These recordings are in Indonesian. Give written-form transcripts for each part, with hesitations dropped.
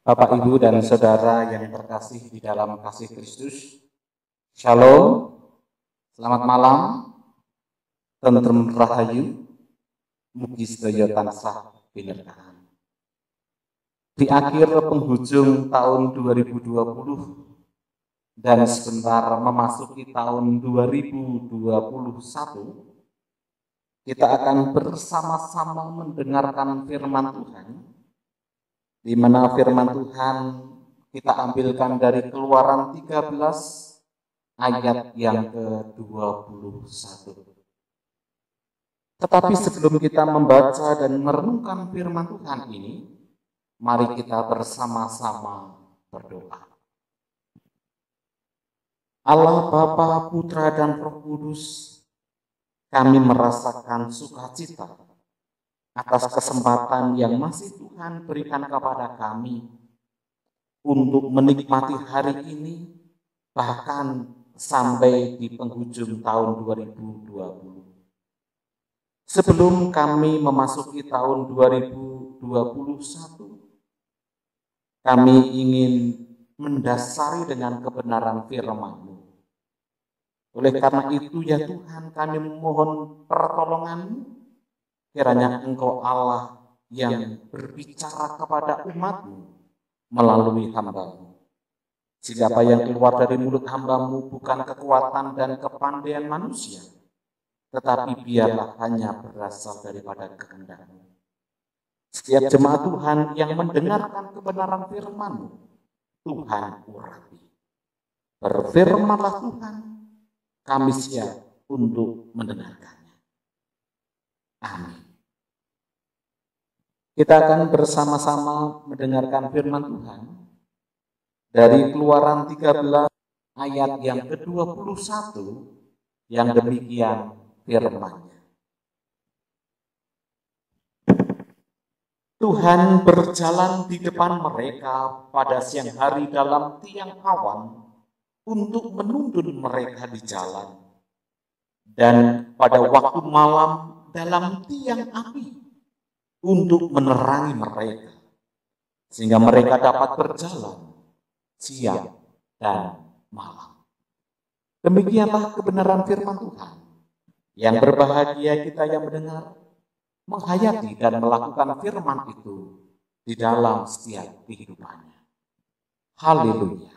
Bapak, Ibu, dan Saudara yang terkasih di dalam kasih Kristus, Shalom, selamat malam, tentrem rahayu, mugi sedaya tansah binerkahan. Di akhir penghujung tahun 2020 dan sebentar memasuki tahun 2021, kita akan bersama-sama mendengarkan firman Tuhan, di mana firman Tuhan kita ambilkan dari Keluaran 13 ayat yang ke-21. Tetapi sebelum kita membaca dan merenungkan firman Tuhan ini, mari kita bersama-sama berdoa. Allah Bapa, Putra, dan Roh Kudus, kami merasakan sukacita atas kesempatan yang masih Tuhan berikan kepada kami untuk menikmati hari ini, bahkan sampai di penghujung tahun 2020. Sebelum kami memasuki tahun 2021, kami ingin mendasari dengan kebenaran firman-Mu. Oleh karena itu ya Tuhan, kami memohon pertolongan-Mu, kiranya Engkau Allah yang berbicara kepada umat-Mu melalui hamba-Mu. Sehingga apa yang keluar dari mulut hamba-Mu bukan kekuatan dan kepandaian manusia, tetapi biarlah hanya berasal daripada kehendak-Mu. Setiap jemaat Tuhan yang mendengarkan kebenaran firman-Mu, Tuhan urapi. Berfirmanlah Tuhan, kami siap untuk mendengarkannya. Amin. Kita akan bersama-sama mendengarkan firman Tuhan dari Keluaran 13 ayat yang ke-21 yang demikian firman-Nya. Tuhan berjalan di depan mereka pada siang hari dalam tiang awan untuk menuntun mereka di jalan, dan pada waktu malam dalam tiang api untuk menerangi mereka, sehingga mereka dapat berjalan siang dan malam. Demikianlah kebenaran firman Tuhan. Yang berbahagia kita yang mendengar, menghayati dan melakukan firman itu di dalam setiap kehidupannya. Haleluya.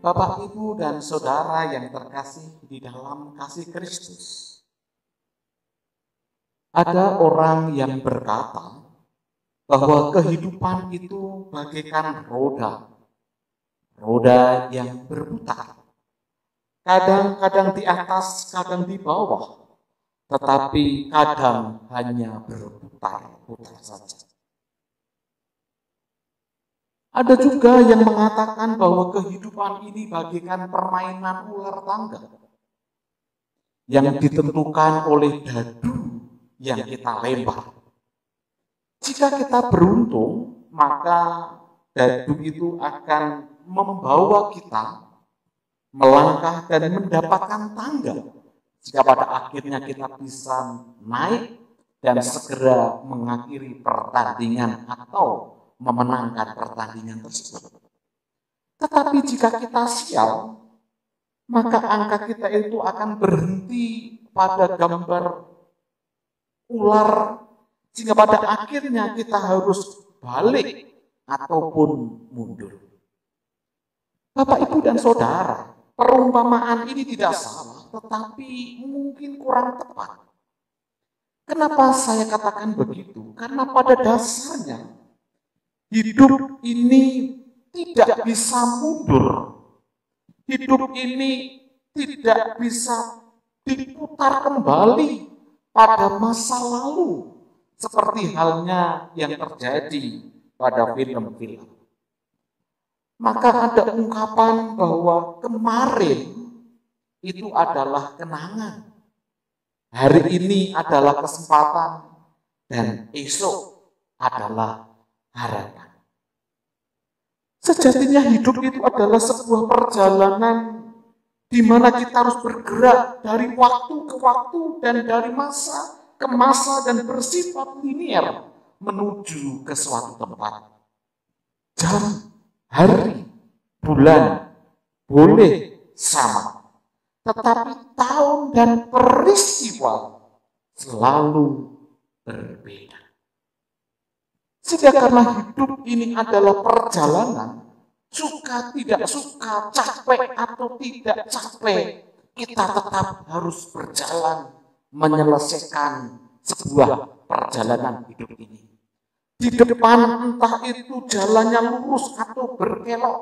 Bapak, Ibu, dan Saudara yang terkasih di dalam kasih Kristus. Ada orang yang berkata bahwa kehidupan itu bagaikan roda yang berputar. Kadang-kadang di atas, kadang di bawah, tetapi kadang hanya berputar-putar saja. Ada juga yang mengatakan bahwa kehidupan ini bagaikan permainan ular tangga yang ditentukan oleh dadu yang kita lempar. Jika kita beruntung, maka dadu itu akan membawa kita melangkah dan mendapatkan tangga, jika pada akhirnya kita bisa naik dan segera mengakhiri pertandingan atau memenangkan pertandingan tersebut. Tetapi jika kita sial, maka angka kita itu akan berhenti pada gambar ular, sehingga pada akhirnya kita harus balik ataupun mundur. Bapak, Ibu, dan Saudara, perumpamaan ini tidak salah, tetapi mungkin kurang tepat. Kenapa saya katakan begitu? Karena pada dasarnya hidup ini tidak bisa mundur. Hidup ini tidak bisa diputar kembali pada masa lalu, seperti halnya yang terjadi pada film-film. Maka ada ungkapan bahwa kemarin itu adalah kenangan. Hari ini adalah kesempatan dan esok adalah harapan. Sejatinya hidup itu adalah sebuah perjalanan di mana kita harus bergerak dari waktu ke waktu dan dari masa ke masa dan bersifat linier menuju ke suatu tempat. Jam, hari, bulan boleh sama, tetapi tahun dan peristiwa selalu berbeda. Sehingga karena hidup ini adalah perjalanan, suka tidak suka, capek atau tidak capek, kita tetap harus berjalan menyelesaikan sebuah perjalanan hidup ini. Di depan entah itu jalannya lurus atau berkelok,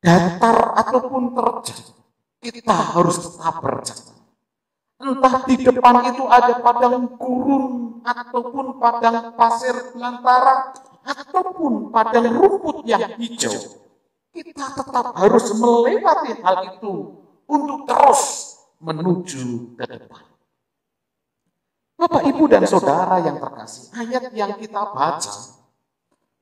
datar ataupun terjal, kita harus tetap berjalan. Entah di depan itu ada padang gurun ataupun padang pasir belantara ataupun padang rumput yang hijau, kita tetap harus melewati hal itu untuk terus menuju ke depan. Bapak, Ibu, dan Saudara yang terkasih, ayat yang kita baca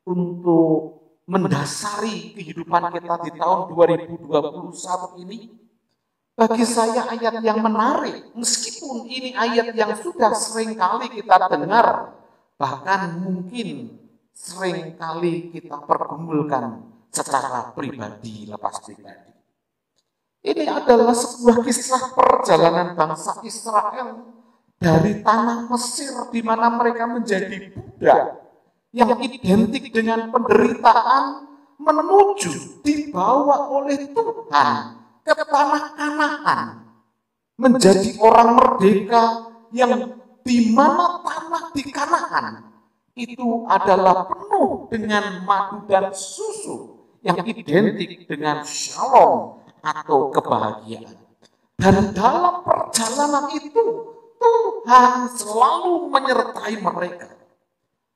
untuk mendasari kehidupan kita di tahun 2021 ini, bagi saya ayat yang menarik, meskipun ini ayat yang sudah sering kali kita dengar, bahkan mungkin sering kali kita pergumulkan secara pribadi lepas pribadi. Ini adalah sebuah kisah perjalanan bangsa Israel dari tanah Mesir di mana mereka menjadi budak yang identik dengan penderitaan menuju dibawa oleh Tuhan ke tanah Kanaan, menjadi orang merdeka yang di mana tanah di Kanaan itu adalah penuh dengan madu dan susu yang identik dengan shalom atau kebahagiaan. Dan dalam perjalanan itu Tuhan selalu menyertai mereka.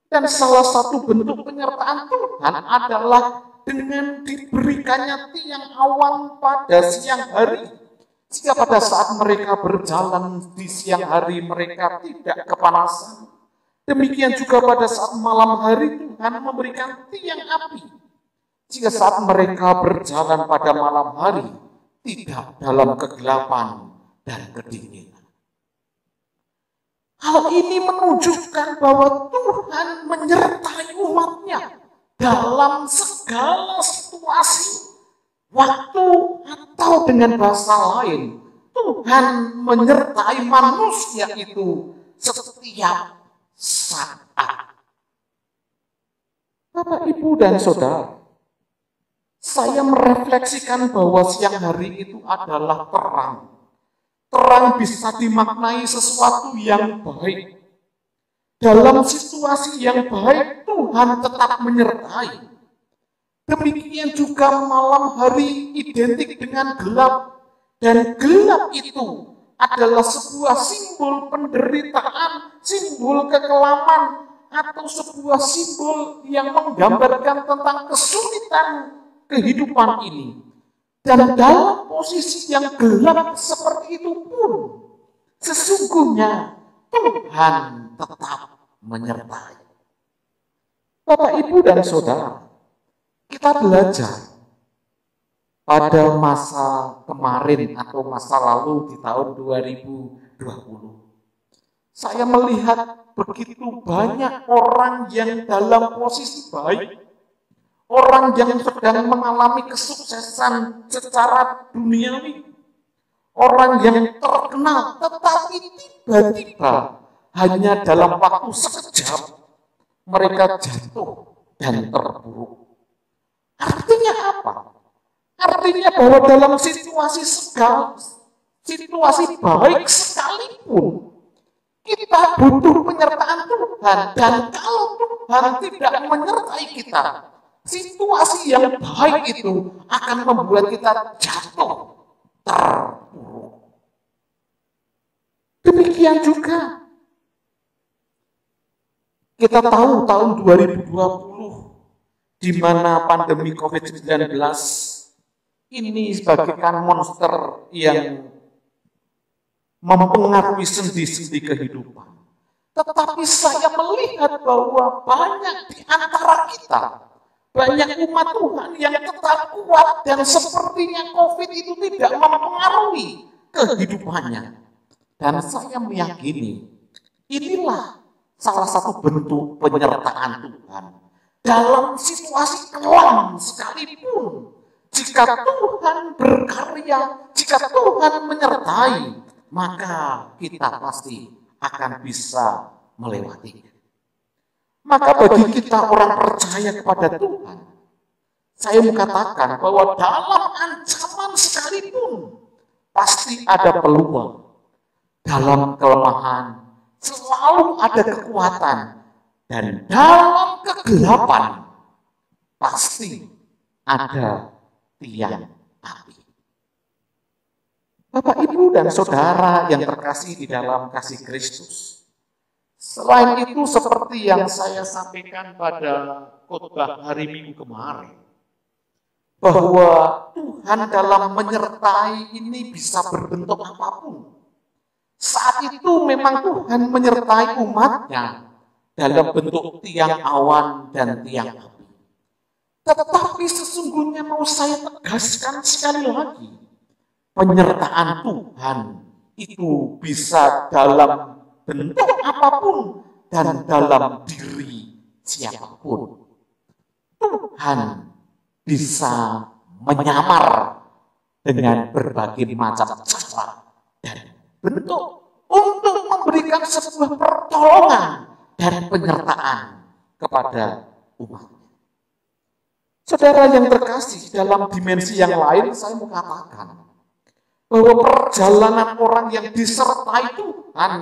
Dan salah satu bentuk penyertaan Tuhan adalah dengan diberikannya tiang awan pada siang hari. Sehingga pada saat mereka berjalan di siang hari mereka tidak kepanasan. Demikian juga pada saat malam hari Tuhan memberikan tiang api. Sehingga saat mereka berjalan pada malam hari tidak dalam kegelapan dan kedinginan. Hal ini menunjukkan bahwa Tuhan menyertai umatnya dalam segala situasi, waktu, atau dengan bahasa lain, Tuhan menyertai manusia itu setiap saat. Bapak, Ibu, dan Saudara, saya merefleksikan bahwa siang hari itu adalah terang. Terang bisa dimaknai sesuatu yang baik. Dalam situasi yang baik, Tuhan tetap menyertai. Demikian juga malam hari identik dengan gelap. Dan gelap itu adalah sebuah simbol penderitaan, simbol kekelaman, atau sebuah simbol yang menggambarkan tentang kesulitan kehidupan ini. Dan dalam posisi yang gelap seperti itu pun, sesungguhnya Tuhan tetap menyertai. Bapak, Ibu, dan Saudara, kita belajar pada masa kemarin atau masa lalu di tahun 2020. Saya melihat begitu banyak orang yang dalam posisi baik, orang yang sedang mengalami kesuksesan secara duniawi, orang yang terkenal, tetapi tiba-tiba hanya dalam waktu sekejap mereka jatuh dan terpuruk. Artinya apa? Artinya bahwa dalam situasi baik sekalipun kita butuh penyertaan Tuhan, dan kalau Tuhan tidak menyertai kita, situasi yang baik itu akan membuat kita jatuh terpuruk. Demikian juga kita tahu tahun 2020 di mana pandemi COVID-19 ini bagaikan monster yang mempengaruhi sendi-sendi kehidupan. Tetapi saya melihat bahwa banyak di antara kita, banyak umat Tuhan yang tetap kuat dan sepertinya COVID itu tidak mempengaruhi kehidupannya. Dan saya meyakini inilah salah satu bentuk penyertaan Tuhan. Dalam situasi kelam sekalipun, jika Tuhan berkarya, jika Tuhan menyertai, maka kita pasti akan bisa melewatinya. Maka bagi kita orang percaya kepada Tuhan, saya mengatakan bahwa dalam ancaman sekalipun, pasti ada peluang. Dalam kelemahan, selalu ada kekuatan. Dan dalam kegelapan, pasti ada tiang api. Bapak, Ibu, dan Saudara yang terkasih di dalam kasih Kristus. Selain itu, seperti yang saya sampaikan pada khotbah hari Minggu kemarin, bahwa Tuhan dalam menyertai ini bisa berbentuk apapun. Saat itu memang Tuhan menyertai umatnya dalam bentuk tiang awan dan tiang api. Tetapi sesungguhnya mau saya tegaskan sekali lagi, penyertaan Tuhan itu bisa dalam bentuk apapun dan dalam diri siapapun. Tuhan bisa menyamar dengan berbagai macam cara dan bentuk untuk memberikan sebuah pertolongan dan penyertaan kepada umat. Saudara yang terkasih, dalam dimensi yang lain saya mau katakan bahwa perjalanan orang yang disertai Tuhan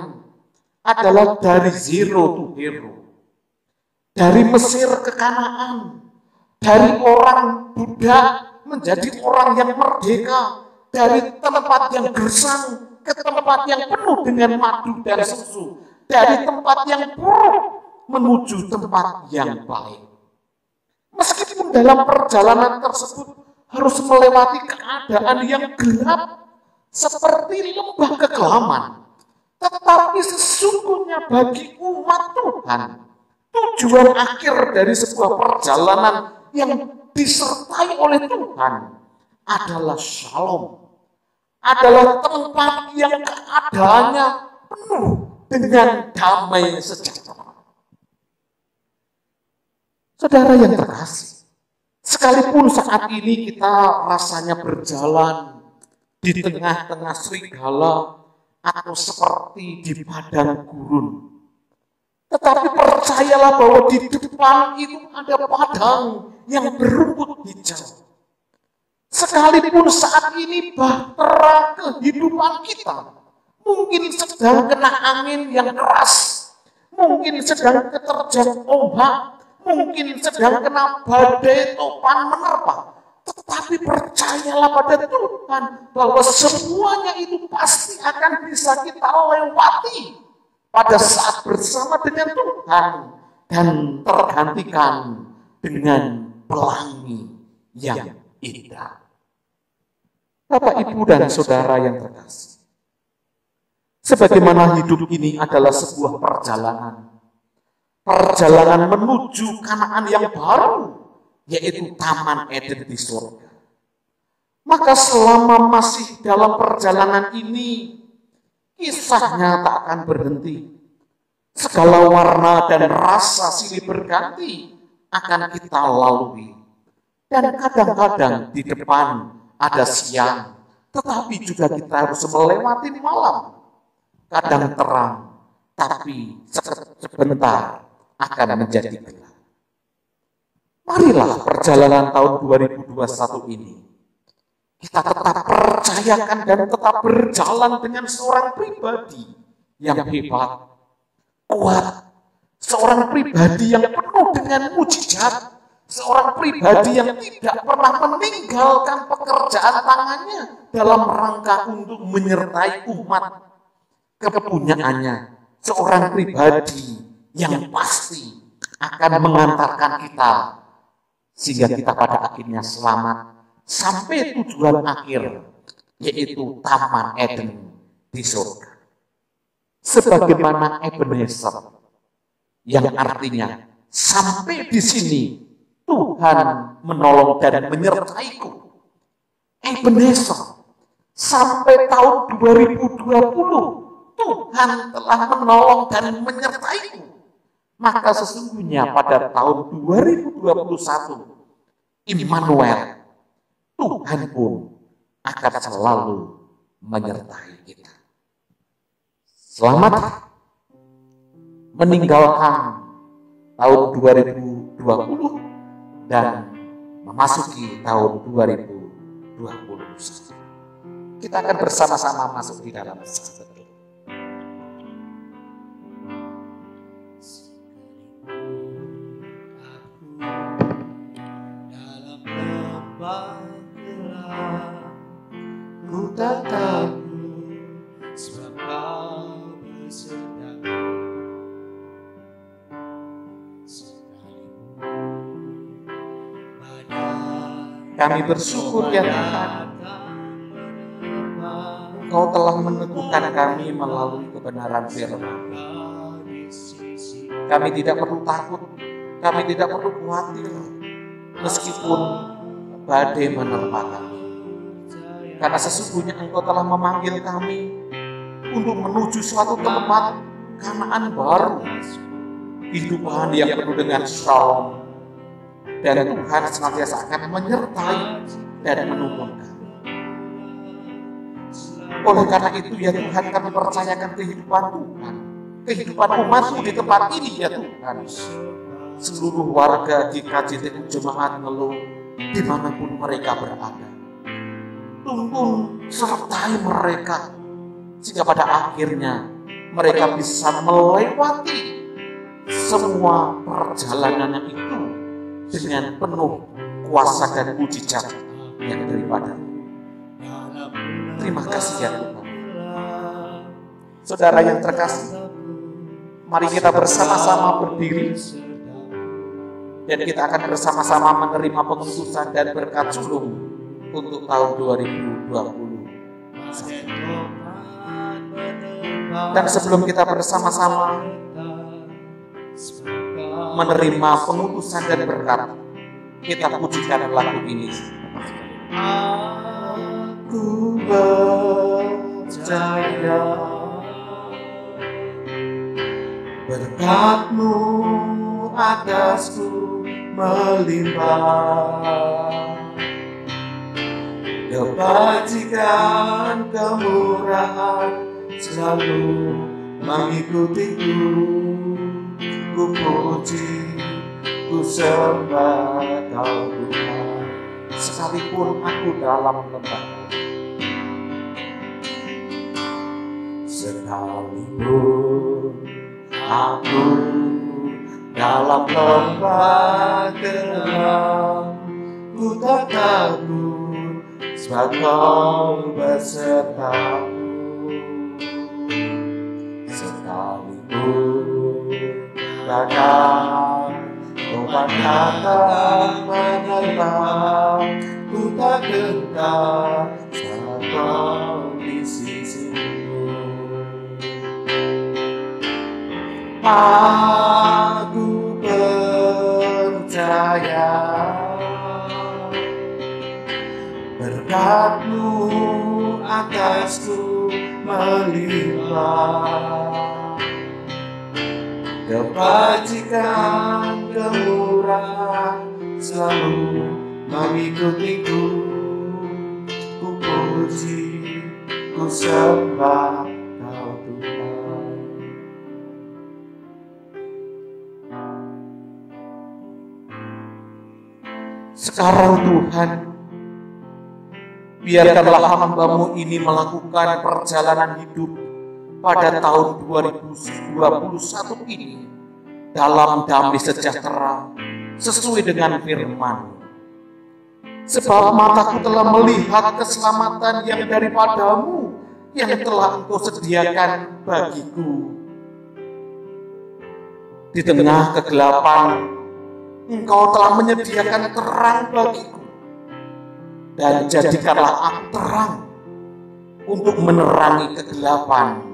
adalah dari zero to hero. Dari Mesir ke Kanaan, dari orang budak menjadi orang yang merdeka, dari tempat yang gersang ke tempat yang penuh dengan madu dan susu, dari tempat yang buruk menuju tempat yang baik. Meskipun dalam perjalanan tersebut harus melewati keadaan yang gelap seperti lembah kekelaman, tetapi sesungguhnya bagi umat Tuhan, tujuan akhir dari sebuah perjalanan yang disertai oleh Tuhan adalah shalom, adalah tempat yang keadaannya penuh dengan damai sejahtera. Saudara yang terkasih, sekalipun saat ini kita rasanya berjalan di tengah-tengah serigala atau seperti di padang gurun, tetapi percayalah bahwa di depan itu ada padang yang berumput hijau. Sekalipun saat ini bahtera kehidupan kita mungkin sedang kena angin yang keras, mungkin sedang keterjang ombak, mungkin sedang kena badai topan menerpa, tetapi percayalah pada Tuhan bahwa semuanya itu pasti akan bisa kita lewati pada saat bersama dengan Tuhan dan tergantikan dengan pelangi yang indah. Bapak, Ibu, dan Saudara yang terkasih, sebagaimana hidup ini adalah sebuah perjalanan menuju Kanaan yang baru, yaitu Taman Eden di surga. Maka selama masih dalam perjalanan ini, kisahnya tak akan berhenti. Segala warna dan rasa silih berganti akan kita lalui. Dan kadang-kadang di depan ada siang, tetapi juga kita harus melewati malam. Kadang terang, tapi sebentar akan menjadi gelap. Marilah perjalanan tahun 2021 ini kita tetap percayakan dan tetap berjalan dengan seorang pribadi yang hebat, kuat, seorang pribadi yang penuh dengan mujizat, seorang pribadi yang tidak pernah meninggalkan pekerjaan tangannya dalam rangka untuk menyertai umat kepunyaannya, seorang pribadi yang pasti akan mengantarkan kita sehingga kita pada akhirnya selamat sampai tujuan akhir, yaitu Taman Eden di surga. sebagaimana Ebenezer, yang artinya sampai di sini Tuhan menolong dan menyertaiku. Ebenezer, sampai tahun 2020 Tuhan telah menolong dan menyertaiku. Maka sesungguhnya pada tahun 2021 Immanuel, Tuhan pun akan selalu menyertai kita. Selamat meninggalkan tahun 2020 dan memasuki tahun 2021. Kita akan bersama-sama masuk di dalam Sabtu. Dalam lembah gelap, ku tak takut, sebab Kau besertaku. Kami bersyukur ya Tuhan, Engkau telah meneguhkan kami melalui kebenaran firman. Kami tidak perlu takut, kami tidak perlu khawatir, meskipun badai menerpa kami. Karena sesungguhnya Engkau telah memanggil kami untuk menuju suatu tempat Kanaan baru, kehidupan yang penuh dengan shalom. Dan Tuhan senantiasa akan menyertai dan menuntun kami. Oleh karena itu ya Tuhan, kami percayakan kehidupan Tuhan, kehidupan umat-Mu di tempat ini ya Tuhan. Seluruh warga GKJ Jemaat Ngeluh, dimanapun mereka berada, tuntun sertai mereka, sehingga pada akhirnya mereka bisa melewati semua perjalanannya itu dengan penuh kuasa dan mujizat yang daripada. Terima kasih ya Tuhan. Saudara yang terkasih, mari kita bersama-sama berdiri dan kita akan bersama-sama menerima pengutusan dan berkat sulung untuk tahun 2020. Dan sebelum kita bersama-sama menerima pengutusan dan berkat, kita pujikan lagu ini. Aku percaya berkat-Mu atasku melimpah, kebajikan kemurahan selalu mengikutiku. Ku puji, ku sembah Kau Tuhan, sekalipun aku dalam lembah. Sekalipun aku dalam lembah gelap, ku tak takut, sebab Kau besertaku. Sekalipun badai obat datang menerpa, ku tak gentar, sebab Kau di sisiku. Aku percaya berkat-Mu atasku melimpah, kebajikan kemurahan selalu mengikutiku. Ku puji, ku sembah Kau Tuhan. Sekarang Tuhan, biarkanlah hamba-Mu ini melakukan perjalanan hidup pada tahun 2021 ini dalam damai sejahtera sesuai dengan firman. Sebab mataku telah melihat keselamatan yang daripada-Mu yang telah Engkau sediakan bagiku. Di tengah kegelapan, Engkau telah menyediakan terang bagiku. Dan jadikanlah aku terang untuk menerangi kegelapan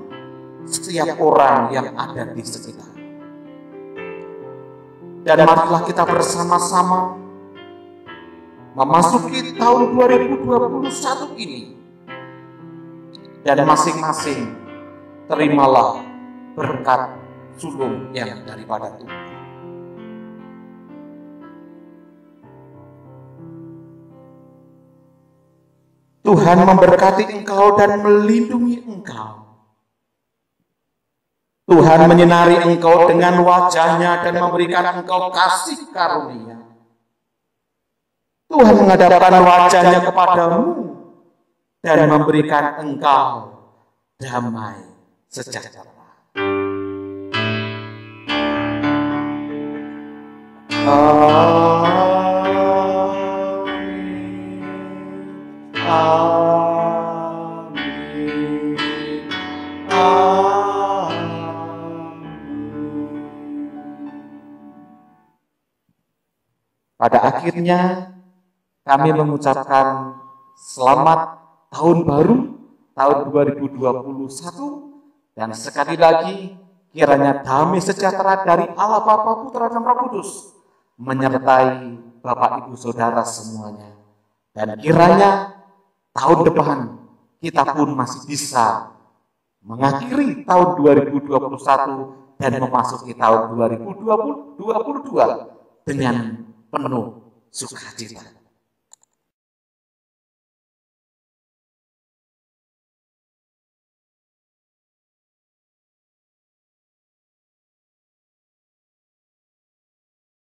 setiap orang yang ada di sekitar. Dan marilah kita bersama-sama memasuki tahun 2021 ini, dan masing-masing terimalah berkat sulung yang daripada Tuhan. Tuhan memberkati engkau dan melindungi engkau. Tuhan menyinari engkau dengan wajah-Nya dan memberikan engkau kasih karunia. Tuhan menghadapkan wajah-Nya kepadamu dan memberikan engkau damai sejahtera. Pada akhirnya kami mengucapkan selamat tahun baru tahun 2021, dan sekali lagi kiranya damai sejahtera dari Allah Bapa, Putra dan Roh Kudus menyertai Bapak Ibu Saudara semuanya, dan kiranya tahun depan kita pun masih bisa mengakhiri tahun 2021 dan memasuki tahun 2022 dengan penuh sukacita.